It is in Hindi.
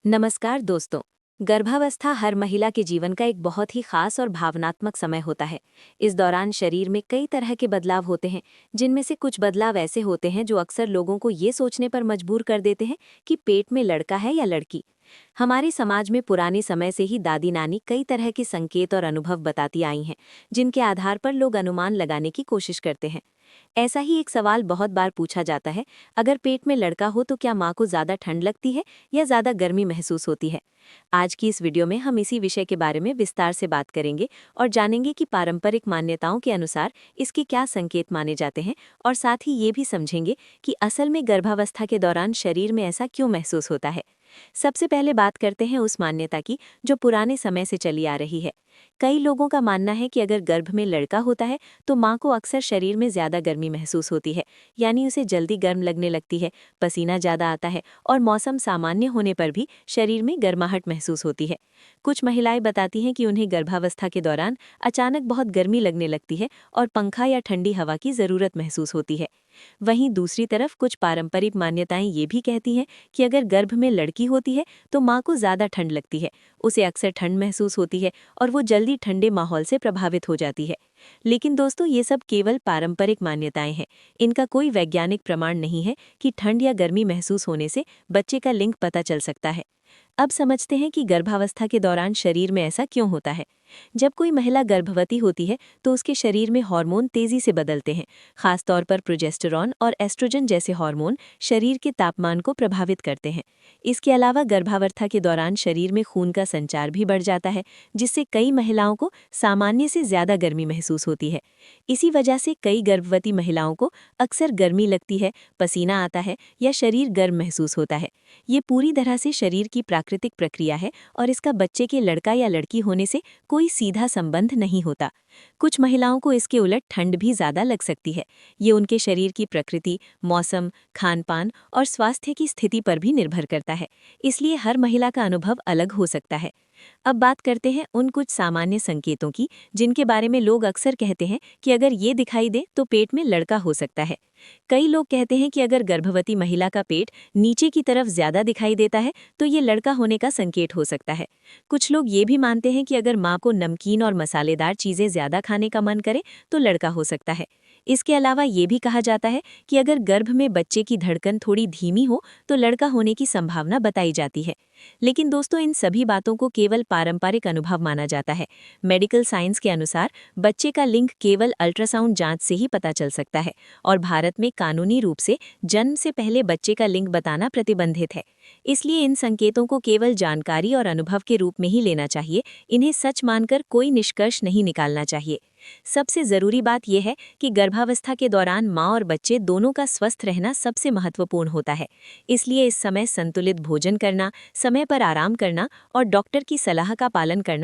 नमस्कार दोस्तों। गर्भावस्था हर महिला के जीवन का एक बहुत ही खास और भावनात्मक समय होता है। इस दौरान शरीर में कई तरह के बदलाव होते हैं, जिनमें से कुछ बदलाव ऐसे होते हैं जो अक्सर लोगों को ये सोचने पर मजबूर कर देते हैं कि पेट में लड़का है या लड़की। हमारे समाज में पुराने समय से ही दादी नानी कई तरह के संकेत और अनुभव बताती आई हैं, जिनके आधार पर लोग अनुमान लगाने की कोशिश करते हैं। ऐसा ही एक सवाल बहुत बार पूछा जाता है, अगर पेट में लड़का हो तो क्या माँ को ज़्यादा ठंड लगती है या ज़्यादा गर्मी महसूस होती है। आज की इस वीडियो में हम इसी विषय के बारे में विस्तार से बात करेंगे और जानेंगे कि पारंपरिक मान्यताओं के अनुसार इसके क्या संकेत माने जाते हैं, और साथ ही ये भी समझेंगे कि असल में गर्भावस्था के दौरान शरीर में ऐसा क्यों महसूस होता है। सबसे पहले बात करते हैं उस मान्यता की जो पुराने समय से चली आ रही है। कई लोगों का मानना है कि अगर गर्भ में लड़का होता है तो माँ को अक्सर शरीर में ज़्यादा गर्मी महसूस होती है, यानी उसे जल्दी गर्म लगने लगती है, पसीना ज़्यादा आता है और मौसम सामान्य होने पर भी शरीर में गर्माहट महसूस होती है। कुछ महिलाएं बताती हैं कि उन्हें गर्भावस्था के दौरान अचानक बहुत गर्मी लगने लगती है और पंखा या ठंडी हवा की ज़रूरत महसूस होती है। वहीं दूसरी तरफ कुछ पारंपरिक मान्यताएं ये भी कहती हैं कि अगर गर्भ में लड़की होती है तो माँ को ज़्यादा ठंड लगती है, उसे अक्सर ठंड महसूस होती है और वो जल्दी ठंडे माहौल से प्रभावित हो जाती है। लेकिन दोस्तों, ये सब केवल पारंपरिक मान्यताएं हैं। इनका कोई वैज्ञानिक प्रमाण नहीं है कि ठंड या गर्मी महसूस होने से बच्चे का लिंग पता चल सकता है। अब समझते हैं कि गर्भावस्था के दौरान शरीर में ऐसा क्यों होता है। जब कोई महिला गर्भवती होती है तो उसके शरीर में हार्मोन तेजी से बदलते हैं। खासतौर पर प्रोजेस्टेरॉन और एस्ट्रोजन जैसे हार्मोन शरीर के तापमान को प्रभावित करते हैं। इसके अलावा गर्भावस्था के दौरान शरीर में खून का संचार भी बढ़ जाता है, जिससे कई महिलाओं को सामान्य से ज़्यादा गर्मी महसूस होती है। इसी वजह से कई गर्भवती महिलाओं को अक्सर गर्मी लगती है, पसीना आता है या शरीर गर्म महसूस होता है। ये पूरी तरह से शरीर की प्राकृतिक प्रक्रिया है और इसका बच्चे के लड़का या लड़की होने से कोई सीधा संबंध नहीं होता। कुछ महिलाओं को इसके उलट ठंड भी ज़्यादा लग सकती है। ये उनके शरीर की प्रकृति, मौसम, खानपान और स्वास्थ्य की स्थिति पर भी निर्भर करता है, इसलिए हर महिला का अनुभव अलग हो सकता है। अब बात करते हैं उन कुछ सामान्य संकेतों की जिनके बारे में लोग अक्सर कहते हैं कि अगर ये दिखाई दे तो पेट में लड़का हो सकता है। कई लोग कहते हैं कि अगर गर्भवती महिला का पेट नीचे की तरफ ज्यादा दिखाई देता है तो ये लड़का होने का संकेत हो सकता है। कुछ लोग ये भी मानते हैं कि अगर माँ को नमकीन और मसालेदार चीजें ज्यादा खाने का मन करे तो लड़का हो सकता है। इसके अलावा ये भी कहा जाता है कि अगर गर्भ में बच्चे की धड़कन थोड़ी धीमी हो तो लड़का होने की संभावना बताई जाती है। लेकिन दोस्तों, इन सभी बातों को केवल पारंपरिक अनुभव माना जाता है। मेडिकल साइंस के अनुसार बच्चे का लिंग केवल अल्ट्रासाउंड जांच से ही पता चल सकता है और भारत में कानूनी रूप से जन्म से पहले बच्चे का लिंग बताना प्रतिबंधित है। इसलिए इन संकेतों को केवल जानकारी और अनुभव के रूप में ही लेना चाहिए। इन्हें सच मानकर कोई निष्कर्ष नहीं निकालना चाहिए। सबसे ज़रूरी बात यह है कि गर्भावस्था के दौरान माँ और बच्चे दोनों का स्वस्थ रहना सबसे महत्वपूर्ण होता है। इसलिए इस समय संतुलित भोजन करना, समय पर आराम करना और डॉक्टर की सलाह का पालन करना